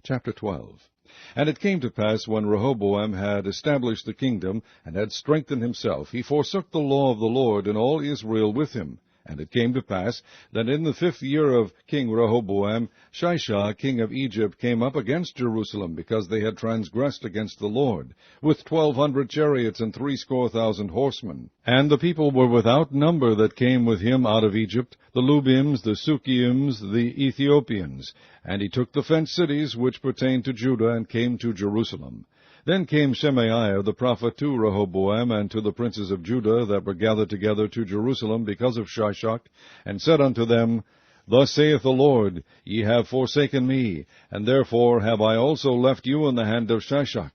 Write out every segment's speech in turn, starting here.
Chapter 12. And it came to pass, when Rehoboam had established the kingdom, and had strengthened himself, he forsook the law of the Lord, and all Israel with him. And it came to pass, that in the 5th year of King Rehoboam, Shishak king of Egypt came up against Jerusalem, because they had transgressed against the Lord, with 1,200 chariots and 70,000 horsemen. And the people were without number that came with him out of Egypt, the Lubims, the Sukkiims, the Ethiopians. And he took the fenced cities which pertained to Judah, and came to Jerusalem. Then came Shemaiah the prophet to Rehoboam, and to the princes of Judah that were gathered together to Jerusalem because of Shishak, and said unto them, Thus saith the Lord, Ye have forsaken me, and therefore have I also left you in the hand of Shishak.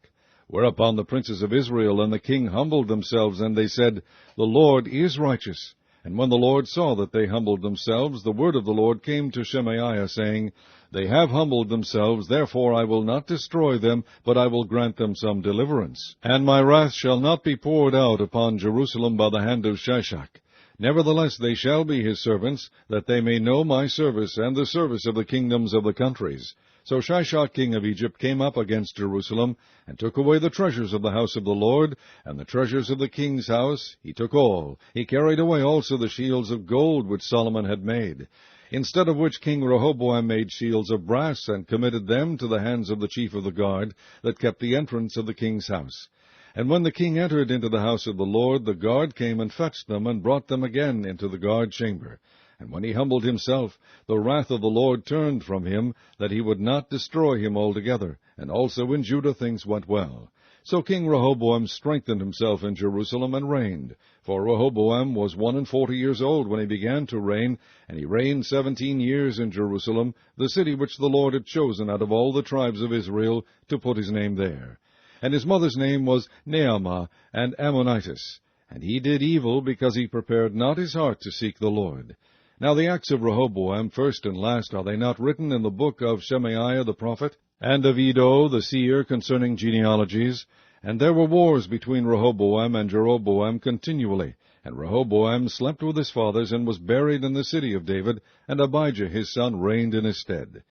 Whereupon the princes of Israel and the king humbled themselves, and they said, The Lord is righteous. And when the Lord saw that they humbled themselves, the word of the Lord came to Shemaiah, saying, They have humbled themselves, therefore I will not destroy them, but I will grant them some deliverance. And my wrath shall not be poured out upon Jerusalem by the hand of Shishak. Nevertheless they shall be his servants, that they may know my service, and the service of the kingdoms of the countries. So Shishak king of Egypt came up against Jerusalem, and took away the treasures of the house of the Lord, and the treasures of the king's house. He took all. He carried away also the shields of gold which Solomon had made. Instead of which King Rehoboam made shields of brass, and committed them to the hands of the chief of the guard, that kept the entrance of the king's house. And when the king entered into the house of the Lord, the guard came and fetched them, and brought them again into the guard chamber. And when he humbled himself, the wrath of the Lord turned from him, that he would not destroy him altogether. And also in Judah things went well. So King Rehoboam strengthened himself in Jerusalem, and reigned. For Rehoboam was 41 years old when he began to reign, and he reigned 17 years in Jerusalem, the city which the Lord had chosen out of all the tribes of Israel, to put his name there. And his mother's name was Naamah, and Ammonitis. And he did evil, because he prepared not his heart to seek the Lord. Now the acts of Rehoboam, first and last, are they not written in the book of Shemaiah the prophet, and of Iddo the seer concerning genealogies? And there were wars between Rehoboam and Jeroboam continually. And Rehoboam slept with his fathers, and was buried in the city of David, and Abijah his son reigned in his stead.